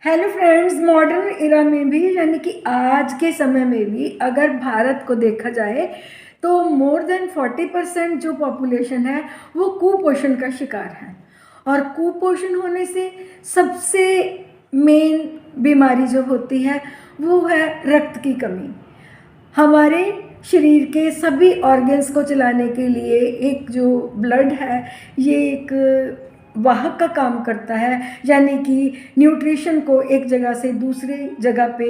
Hello friends, modern era में भी यानी कि आज के समय में भी अगर भारत को देखा जाए तो मोर देन 40% जो पॉपुलेशन है वो कुपोषण का शिकार है। और कुपोषण होने से सबसे मेन बीमारी जो होती है वो है रक्त की कमी। हमारे शरीर के सभी ऑर्गन्स को चलाने के लिए एक जो ब्लड है ये एक वाहक का काम करता है, यानी कि न्यूट्रिशन को एक जगह से दूसरी जगह पे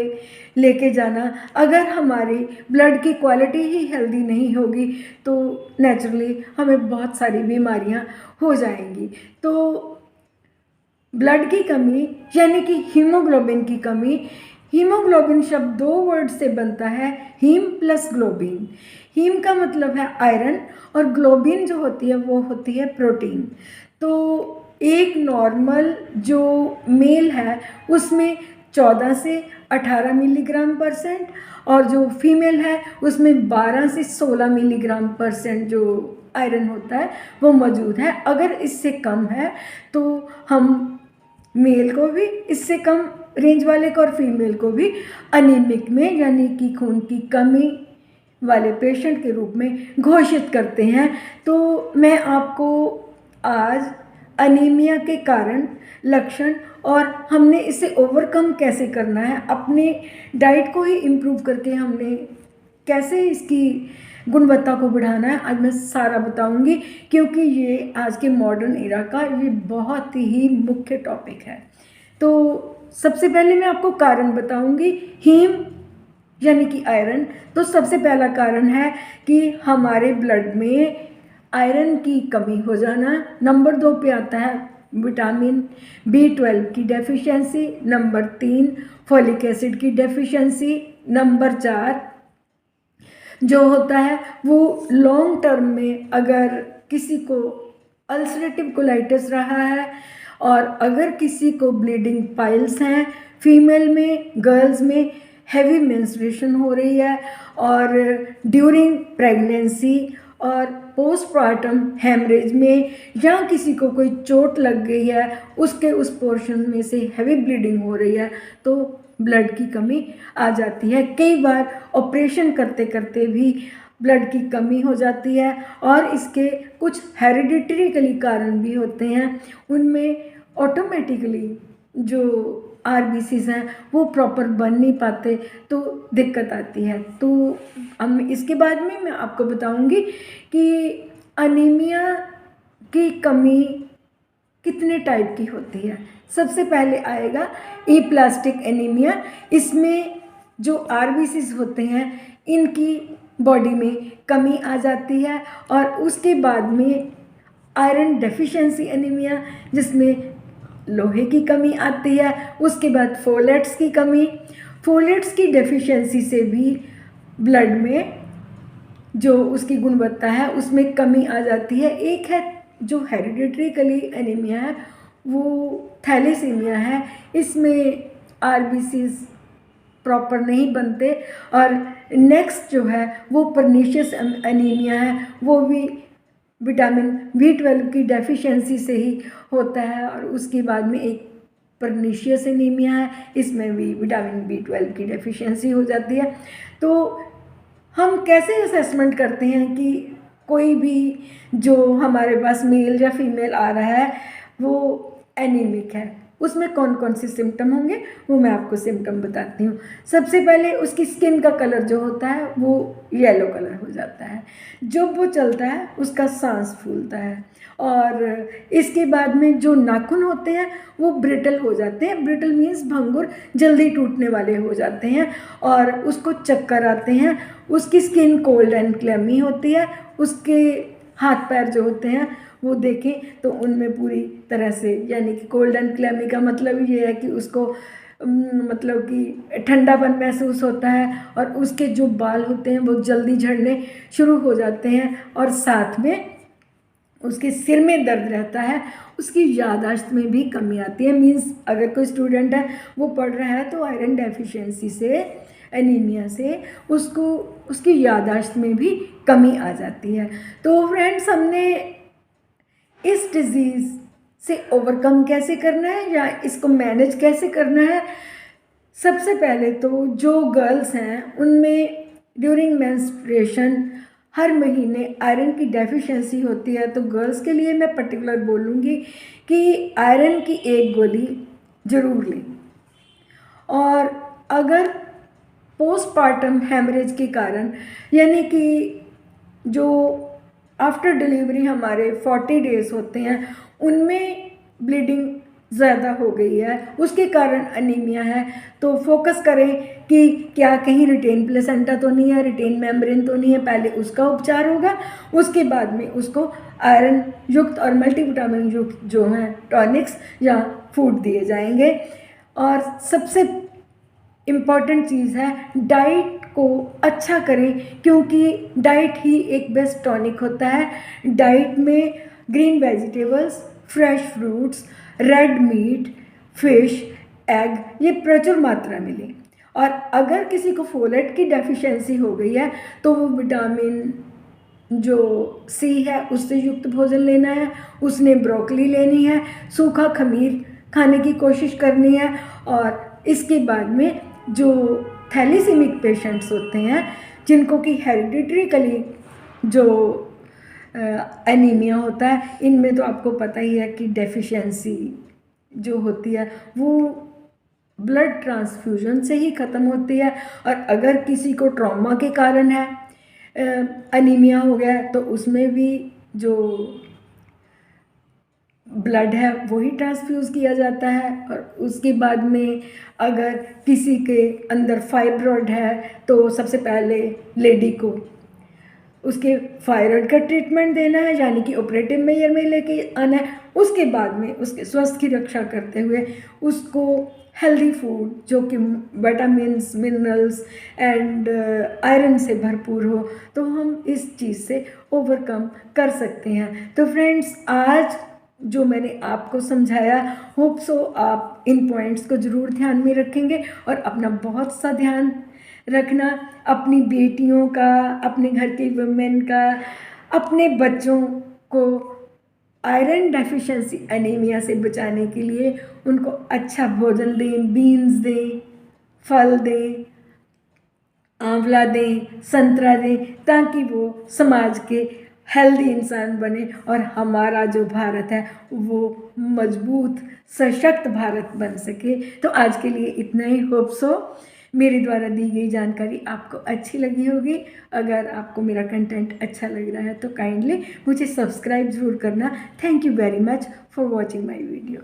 लेके जाना। अगर हमारी ब्लड की क्वालिटी ही हेल्दी नहीं होगी तो नेचुरली हमें बहुत सारी बीमारियां हो जाएंगी। तो ब्लड की कमी यानी कि हीमोग्लोबिन की कमी। हीमोग्लोबिन शब्द दो वर्ड से बनता है, हीम प्लस ग्लोबिन। हीम का मतलब है आयरन और ग्लोबिन जो होती है वो होती है प्रोटीन। तो एक नॉर्मल जो मेल है उसमें 14 से 18 मिलीग्राम परसेंट और जो फीमेल है उसमें 12 से 16 मिलीग्राम परसेंट जो आयरन होता है वो मौजूद है। अगर इससे कम है तो हम मेल को भी, इससे कम रेंज वाले को और फीमेल को भी अनीमिक में यानी कि खून की कमी वाले पेशेंट के रूप में घोषित करते हैं। तो मैं आपको आज अनीमिया के कारण, लक्षण और हमने इसे ओवरकम कैसे करना है, अपने डाइट को ही इम्प्रूव करके हमने कैसे इसकी गुणवत्ता को बढ़ाना है, आज मैं सारा बताऊंगी। क्योंकि ये आज के मॉडर्न इरा का ये बहुत ही मुख्य टॉपिक है। तो सबसे पहले मैं आपको कारण बताऊंगी। हीम यानी कि आयरन। तो सबसे पहला कारण है कि हमारे ब्लड में आयरन की कमी हो जाना। नंबर 2 पे आता है विटामिन B12 की डेफिशिएंसी। नंबर 3 फोलिक एसिड की डेफिशिएंसी। नंबर 4 जो होता है वो लॉन्ग टर्म में अगर किसी को अल्सरेटिव कोलाइटिस रहा है और अगर किसी को ब्लीडिंग पाइल्स हैं, फीमेल में, गर्ल्स में हैवी मेंस्ट्रुएशन हो रही है और ड्यूरिंग प्रेगनेंसी और पोस्टपार्टम हेमरेज में, या किसी को कोई चोट लग गई है उसके उस पोर्शन में से हैवी ब्लीडिंग हो रही है तो ब्लड की कमी आ जाती है। कई बार ऑपरेशन करते करते भी ब्लड की कमी हो जाती है और इसके कुछ हेरिडिटरी कारण भी होते हैं। उनमें ऑटोमेटिकली जो आरबीसीज हैं वो प्रॉपर बन नहीं पाते तो दिक्कत आती है। तो हम इसके बाद में मैं आपको बताऊंगी कि अनीमिया की कमी कितने टाइप की होती है। सबसे पहले आएगा एप्लास्टिक एनीमिया। इसमें जो आरबीसीज होते हैं इनकी बॉडी में कमी आ जाती है। और उसके बाद में आयरन डेफिशिएंसी एनीमिया जिसमें लोहे की कमी आती है। उसके बाद फोलेट्स की कमी। फोलेट्स की डेफिशिएंसी से भी ब्लड में जो उसकी गुणवत्ता है उसमें कमी आ जाती है। एक है जो हेरिडिटरी एनीमिया है वो थैलेसीमिया है। इसमें आरबीसीज प्रॉपर नहीं बनते। और नेक्स्ट जो है वो परनीशियस एनीमिया है, वो भी विटामिन B12 की डेफिशिएंसी से ही होता है। और उसके बाद में एक परनीशियस एनीमिया है, इसमें भी विटामिन B12 की डेफिशिएंसी हो जाती है। तो हम कैसे असेसमेंट करते हैं कि कोई भी जो हमारे पास मेल या फीमेल आ रहा है वो एनीमिक है, उसमें कौन कौन से सिम्टम होंगे वो मैं आपको सिम्टम बताती हूँ। सबसे पहले उसकी स्किन का कलर जो होता है वो येलो कलर हो जाता है। जब वो चलता है उसका सांस फूलता है। और इसके बाद में जो नाखून होते हैं वो ब्रिटल हो जाते हैं। ब्रिटल मीन्स भंगुर, जल्दी टूटने वाले हो जाते हैं और उसको चक्कर आते हैं। उसकी स्किन कोल्ड एंड क्लेमी होती है। उसके हाथ पैर जो होते हैं वो देखें तो उनमें पूरी तरह से यानी कि कोल्ड एंड क्लेमी का मतलब ये है कि उसको मतलब कि ठंडापन महसूस होता है और उसके जो बाल होते हैं वो जल्दी झड़ने शुरू हो जाते हैं। और साथ में उसके सिर में दर्द रहता है। उसकी याददाश्त में भी कमी आती है। मीन्स अगर कोई स्टूडेंट है वो पढ़ रहा है तो आयरन डेफिशिएंसी से, एनीमिया से उसको उसकी याददाश्त में भी कमी आ जाती है। तो फ्रेंड्स, हमने इस डिज़ीज़ से ओवरकम कैसे करना है या इसको मैनेज कैसे करना है। सबसे पहले तो जो गर्ल्स हैं उनमें ड्यूरिंग मेंस्ट्रुएशन हर महीने आयरन की डेफिशिएंसी होती है, तो गर्ल्स के लिए मैं पर्टिकुलर बोलूँगी कि आयरन की एक गोली ज़रूर लें। और अगर पोस्टपार्टम हेमरेज के कारण, यानी कि जो आफ्टर डिलीवरी हमारे 40 डेज़ होते हैं उनमें ब्लीडिंग ज़्यादा हो गई है, उसके कारण अनीमिया है, तो फोकस करें कि क्या कहीं रिटेन प्लेसेंटा तो नहीं है, रिटेन मेम्ब्रेन तो नहीं है, पहले उसका उपचार होगा, उसके बाद में उसको आयरन युक्त और मल्टीविटामिन युक्त जो हैं टॉनिक्स या फूड दिए जाएंगे। और सबसे इम्पॉर्टेंट चीज़ है डाइट को अच्छा करें, क्योंकि डाइट ही एक बेस्ट टॉनिक होता है। डाइट में green vegetables, fresh fruits, red meat, fish, egg ये प्रचुर मात्रा मिले। और अगर किसी को फोलेट की डेफिशिएंसी हो गई है तो वो विटामिन जो सी है उससे युक्त भोजन लेना है, उसने ब्रोकली लेनी है, सूखा खमीर खाने की कोशिश करनी है। और इसके बाद में जो थैलीसीमिक पेशेंट्स होते हैं जिनको कि हेरिडिटरीकली जो एनीमिया होता है, इनमें तो आपको पता ही है कि डेफिशिएंसी जो होती है वो ब्लड ट्रांसफ्यूजन से ही ख़त्म होती है। और अगर किसी को ट्रॉमा के कारण है अनीमिया हो गया तो उसमें भी जो ब्लड है वही ट्रांसफ्यूज़ किया जाता है। और उसके बाद में अगर किसी के अंदर फाइब्रॉइड है तो सबसे पहले लेडी को उसके फाइब्रॉइड का ट्रीटमेंट देना है, यानी कि ऑपरेटिव मेजर में लेके आना है। उसके बाद में उसके स्वास्थ्य की रक्षा करते हुए उसको हेल्दी फूड जो कि विटामिन्स, मिनरल्स एंड आयरन से भरपूर हो, तो हम इस चीज़ से ओवरकम कर सकते हैं। तो फ्रेंड्स, आज जो मैंने आपको समझाया, होप सो आप इन पॉइंट्स को ज़रूर ध्यान में रखेंगे और अपना बहुत सा ध्यान रखना, अपनी बेटियों का, अपने घर की वुमेन का, अपने बच्चों को आयरन डेफिशिएंसी एनीमिया से बचाने के लिए उनको अच्छा भोजन दें, बीन्स दें, फल दें, आंवला दें, संतरा दें, ताकि वो समाज के हेल्दी इंसान बने और हमारा जो भारत है वो मजबूत सशक्त भारत बन सके। तो आज के लिए इतना ही। होप सो मेरे द्वारा दी गई जानकारी आपको अच्छी लगी होगी। अगर आपको मेरा कंटेंट अच्छा लग रहा है तो काइंडली मुझे सब्सक्राइब ज़रूर करना। Thank you very much for watching my video.